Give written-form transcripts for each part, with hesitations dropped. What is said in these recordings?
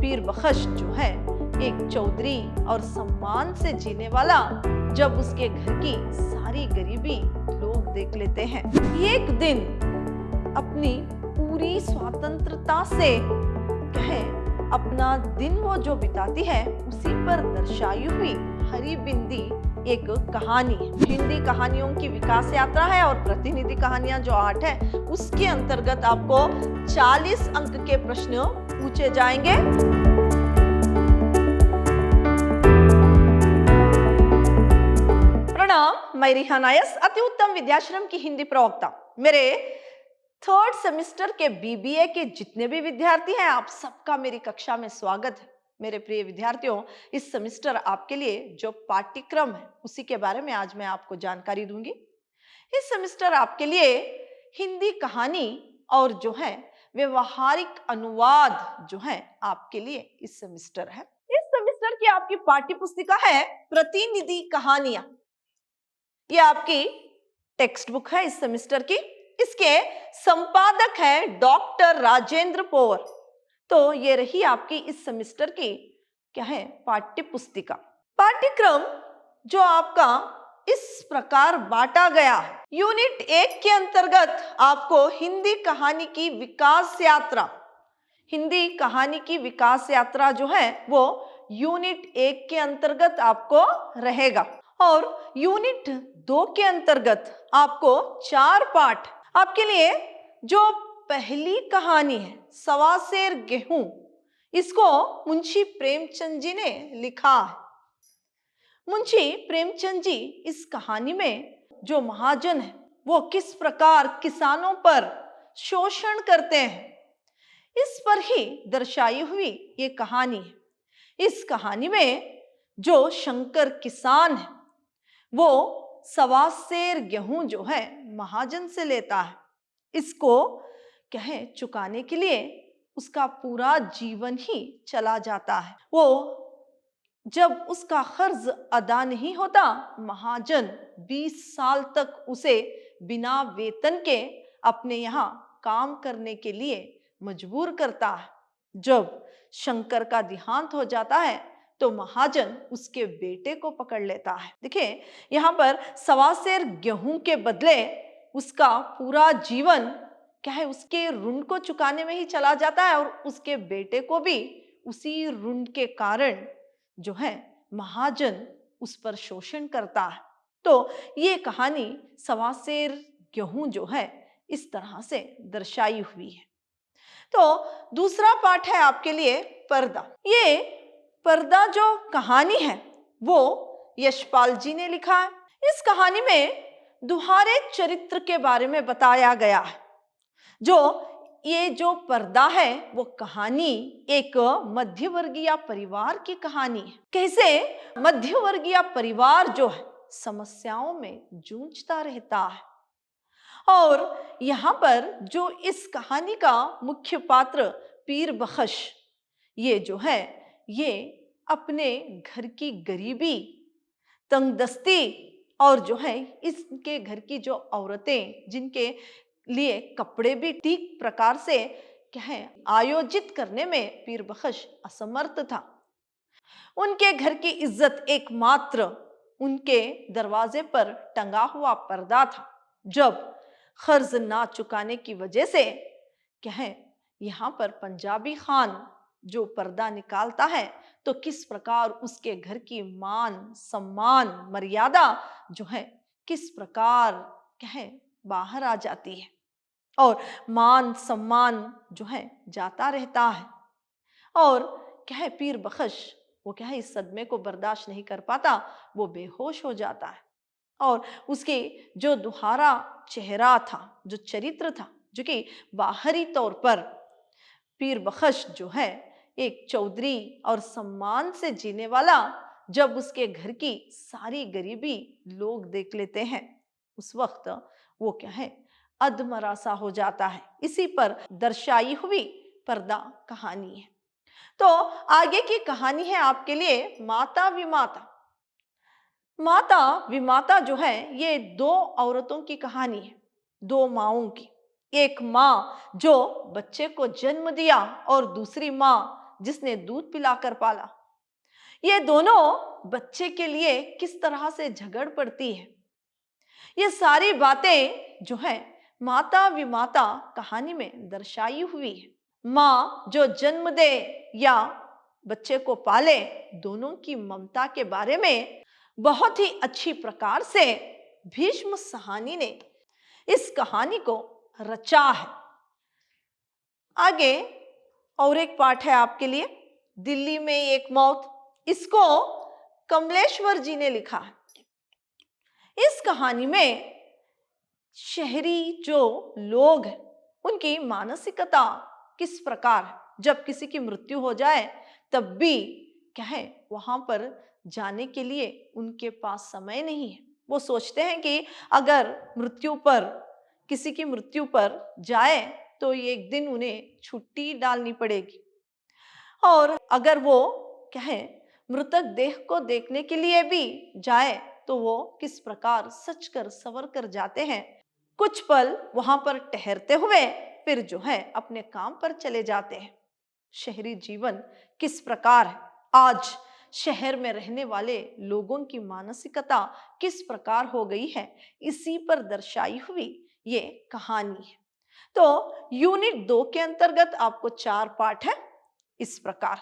पीर बख्श जो है एक चौधरी और सम्मान से जीने वाला, जब उसके घर की सारी गरीबी लोग देख लेते हैं। एक दिन अपनी पूरी स्वतंत्रता से अपना दिन वो जो बिताती है, उसी पर दर्शाई हुई हरी बिंदी एक कहानी है। हिंदी कहानियों की विकास यात्रा है और प्रतिनिधि कहानियां जो 8 है, उसके अंतर्गत आपको 40 अंक के प्रश्न पूछे जाएंगे। प्रणाम, मैं रिहाना यस, अति उत्तम विद्याश्रम की हिंदी प्रवक्ता। मेरे 3rd सेमेस्टर के बीबीए के जितने भी विद्यार्थी हैं, आप सबका मेरी कक्षा में स्वागत है। मेरे प्रिय विद्यार्थियों, इस सेमेस्टर आपके लिए जो पाठ्यक्रम है, उसी के बारे में आज मैं आपको जानकारी दूंगी। इस सेमेस्टर आपके लिए हिंदी कहानी और जो है व्यवहारिक अनुवाद जो है आपके लिए इस सेमेस्टर है। इस सेमेस्टर की आपकी पाठ्य पुस्तिका है प्रतिनिधि कहानियां। ये आपकी टेक्स्ट बुक है इस सेमेस्टर की। इसके संपादक है डॉक्टर राजेंद्र पोवर। तो ये रही आपकी इस सेमेस्टर की क्या है पाठ्य पुस्तिका। पाठ्यक्रम जो आपका इस प्रकार बांटा गया है। यूनिट 1 के अंतर्गत आपको हिंदी कहानी की विकास यात्रा, हिंदी कहानी की विकास यात्रा जो है वो यूनिट 1 के अंतर्गत आपको रहेगा। और यूनिट 2 के अंतर्गत आपको 4 पाठ आपके लिए। जो पहली कहानी है सवा सेर गेहूं, इसको मुंशी प्रेमचंद जी ने लिखा है। मुंशी प्रेमचंद जी इस कहानी में जो महाजन है वो किस प्रकार किसानों पर शोषण करते हैं, इस पर ही दर्शाई हुई ये कहानी है। इस कहानी में जो शंकर किसान है वो सवा सेर गेहूं जो है महाजन से लेता है। इसको चुकाने के लिए उसका पूरा जीवन ही चला जाता है। वो जब उसका कर्ज अदा नहीं होता, महाजन 20 साल तक उसे बिना वेतन के अपने यहाँ काम करने के लिए मजबूर करता है। जब शंकर का देहांत हो जाता है तो महाजन उसके बेटे को पकड़ लेता है। देखिए, यहाँ पर सवा सेर गेहूं के बदले उसका पूरा जीवन उसके ऋण को चुकाने में ही चला जाता है और उसके बेटे को भी उसी ऋण के कारण जो है महाजन उस पर शोषण करता है। तो ये कहानी सवा सेर गेहूं जो है इस तरह से दर्शाई हुई है। तो दूसरा पाठ है आपके लिए पर्दा। ये पर्दा जो कहानी है वो यशपाल जी ने लिखा है। इस कहानी में दुहारे चरित्र के बारे में बताया गया है। ये जो पर्दा है वो कहानी एक मध्यवर्गीय परिवार की कहानी है। कैसे मध्यवर्गीय परिवार जो है समस्याओं में जूझता रहता है। और यहाँ पर जो इस कहानी का मुख्य पात्र पीर बख्श, ये जो है ये अपने घर की गरीबी, तंगदस्ती और जो है इसके घर की जो औरतें जिनके लिए कपड़े भी ठीक प्रकार से आयोजित करने में पीर बख्श असमर्थ था। उनके घर की इज्जत एकमात्र उनके दरवाजे पर टंगा हुआ पर्दा था। जब कर्ज ना चुकाने की वजह से यहाँ पर पंजाबी खान जो पर्दा निकालता है तो किस प्रकार उसके घर की मान सम्मान मर्यादा जो है किस प्रकार बाहर आ जाती है और मान सम्मान जो है जाता रहता है। और पीर बख्श वो इस सदमे को बर्दाश्त नहीं कर पाता, वो बेहोश हो जाता है। और उसके जो दुहारा चेहरा था, जो चरित्र था, जो कि बाहरी तौर पर पीर बख्श जो है एक चौधरी और सम्मान से जीने वाला, जब उसके घर की सारी गरीबी लोग देख लेते हैं, उस वक्त वो अधमरा सा हो जाता है। इसी पर दर्शाई हुई पर्दा कहानी है। तो आगे की कहानी है आपके लिए माता विमाता। माता विमाता जो है ये 2 औरतों की कहानी है, 2 माओं की। एक माँ जो बच्चे को जन्म दिया और दूसरी माँ जिसने दूध पिलाकर पाला। ये दोनों बच्चे के लिए किस तरह से झगड़ पड़ती है, ये सारी बातें जो है माता विमाता कहानी में दर्शाई हुई है। माँ जो जन्म दे या बच्चे को पाले, दोनों की ममता के बारे में बहुत ही अच्छी प्रकार से भीष्म साहनी ने इस कहानी को रचा है। आगे और एक पाठ है आपके लिए, दिल्ली में एक मौत। इसको कमलेश्वर जी ने लिखा है। इस कहानी में शहरी जो लोग हैं उनकी मानसिकता किस प्रकार है। जब किसी की मृत्यु हो जाए तब भी क्या है, वहां पर जाने के लिए उनके पास समय नहीं है। वो सोचते हैं कि अगर किसी की मृत्यु पर जाए तो एक दिन उन्हें छुट्टी डालनी पड़ेगी, और अगर वो क्या है मृतक देह को देखने के लिए भी जाए तो वो किस प्रकार सच कर सवर कर जाते हैं। कुछ पल वहां पर ठहरते हुए फिर जो है अपने काम पर चले जाते हैं। शहरी जीवन किस प्रकार है, आज शहर में रहने वाले लोगों की मानसिकता किस प्रकार हो गई है, इसी पर दर्शाई हुई ये कहानी है। तो यूनिट 2 के अंतर्गत आपको 4 पाठ है इस प्रकार।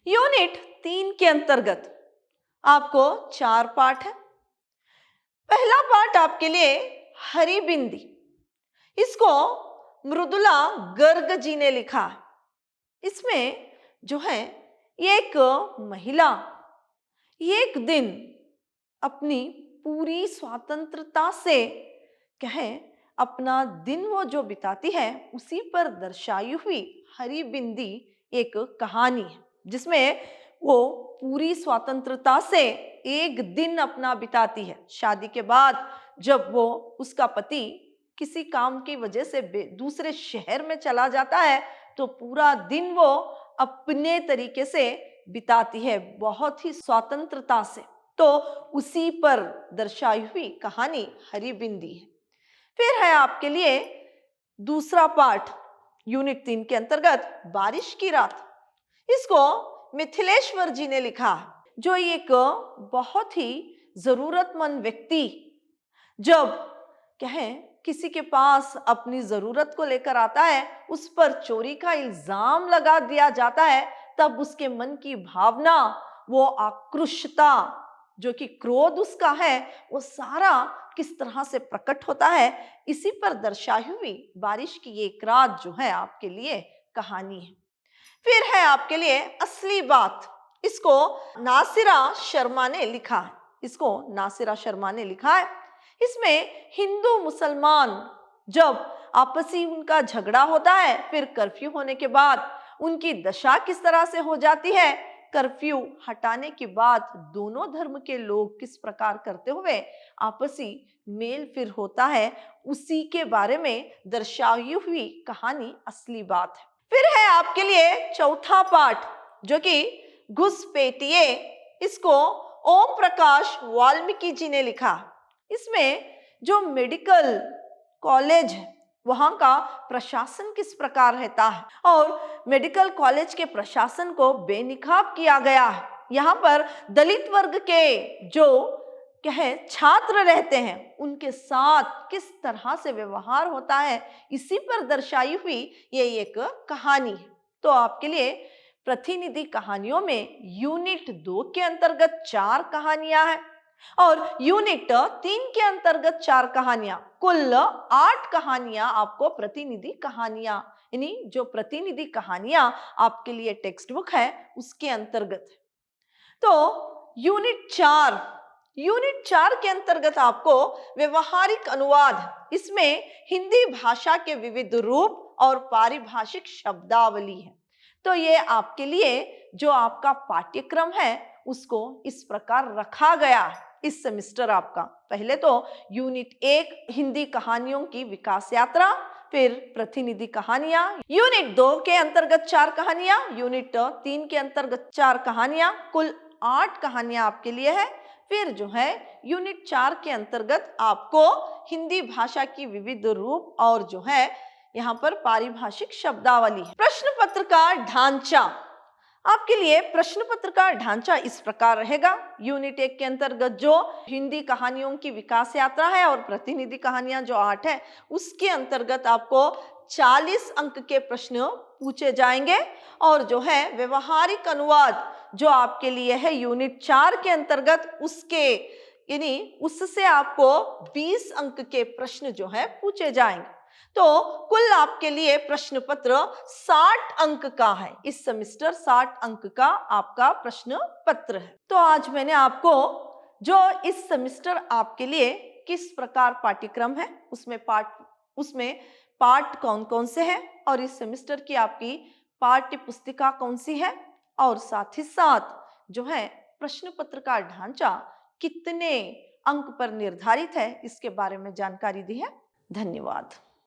यूनिट 3 के अंतर्गत आपको 4 पाठ है। पहला पाठ आपके लिए हरी बिंदी। इसको मृदुला गर्ग जी ने लिखा है। इसमें जो है एक महिला एक दिन अपनी पूरी स्वतंत्रता से क्या है अपना दिन वो जो बिताती है, उसी पर दर्शाई हुई हरी बिंदी एक कहानी है, जिसमें वो पूरी स्वतंत्रता से एक दिन अपना बिताती है। शादी के बाद जब वो उसका पति किसी काम की वजह से दूसरे शहर में चला जाता है तो पूरा दिन वो अपने तरीके से बिताती है, बहुत ही स्वतंत्रता से। तो उसी पर दर्शाई हुई कहानी हरी बिंदी है। फिर है आपके लिए दूसरा पाठ यूनिट 3 के अंतर्गत बारिश की रात। इसको मिथिलेश्वर जी ने लिखा है, जो एक बहुत ही जरूरतमंद व्यक्ति जब क्या है किसी के पास अपनी जरूरत को लेकर आता है, उस पर चोरी का इल्जाम लगा दिया जाता है, तब उसके मन की भावना, वो आक्रोशता, जो कि क्रोध उसका है, वो सारा किस तरह से प्रकट होता है, इसी पर दर्शाई हुई बारिश की एक रात जो है आपके लिए कहानी है। फिर है आपके लिए असली बात। इसको नासिरा शर्मा ने लिखा है। इसमें हिंदू मुसलमान जब आपसी उनका झगड़ा होता है, फिर कर्फ्यू होने के बाद उनकी दशा किस तरह से हो जाती है, कर्फ्यू हटाने के बाद दोनों धर्म के लोग किस प्रकार करते हुए आपसी मेल फिर होता है, उसी के बारे में दर्शाई हुई कहानी असली बात है। फिर है आपके लिए चौथा पाठ, जो कि घुसपैठिए। इसको ओम प्रकाश वाल्मीकि जी ने लिखा। इसमें जो मेडिकल कॉलेज है वहां का प्रशासन किस प्रकार रहता है, और मेडिकल कॉलेज के प्रशासन को बेनकाब किया गया है। यहाँ पर दलित वर्ग के जो क्या है छात्र रहते हैं, उनके साथ किस तरह से व्यवहार होता है, इसी पर दर्शाई हुई ये एक कहानी है। तो आपके लिए प्रतिनिधि कहानियों में यूनिट 2 के अंतर्गत 4 कहानियां हैं, और यूनिट 3 के अंतर्गत 4 कहानियां, कुल 8 कहानियां आपको प्रतिनिधि कहानियां, यानी जो प्रतिनिधि कहानियां आपके लिए टेक्स्ट बुक है उसके अंतर्गत है। तो यूनिट 4 के अंतर्गत आपको व्यवहारिक अनुवाद, इसमें हिंदी भाषा के विविध रूप और पारिभाषिक शब्दावली है। तो ये आपके लिए जो आपका पाठ्यक्रम है उसको इस प्रकार रखा गया है इस सेमेस्टर आपका। पहले तो यूनिट 1 हिंदी कहानियों की विकास यात्रा, फिर प्रतिनिधि कहानियां, यूनिट 2 के अंतर्गत 4 कहानियां, यूनिट 3 के अंतर्गत 4 कहानियां, कुल 8 कहानियां आपके लिए है। फिर जो है यूनिट 4 के अंतर्गत आपको हिंदी भाषा की विविध रूप और जो है यहाँ पर पारिभाषिक शब्दावली है। प्रश्न पत्र का ढांचा, आपके लिए प्रश्न पत्र का ढांचा इस प्रकार रहेगा। यूनिट 1 के अंतर्गत जो हिंदी कहानियों की विकास यात्रा है और प्रतिनिधि कहानियां जो 8 है, उसके अंतर्गत आपको 40 अंक के प्रश्न पूछे जाएंगे। और जो है व्यवहारिक अनुवाद जो आपके लिए है यूनिट 4 के अंतर्गत, उसके यानी उससे आपको 20 अंक के प्रश्न जो है पूछे जाएंगे। तो कुल आपके लिए प्रश्न पत्र 60 अंक का है। इस सेमेस्टर 60 अंक का आपका प्रश्न पत्र है। तो आज मैंने आपको जो इस सेमेस्टर आपके लिए किस प्रकार पाठ्यक्रम है, उसमें पाठ कौन कौन से हैं और इस सेमेस्टर की आपकी पाठ्य पुस्तिका कौन सी है, और साथ ही साथ जो है प्रश्न पत्र का ढांचा कितने अंक पर निर्धारित है, इसके बारे में जानकारी दी है। धन्यवाद।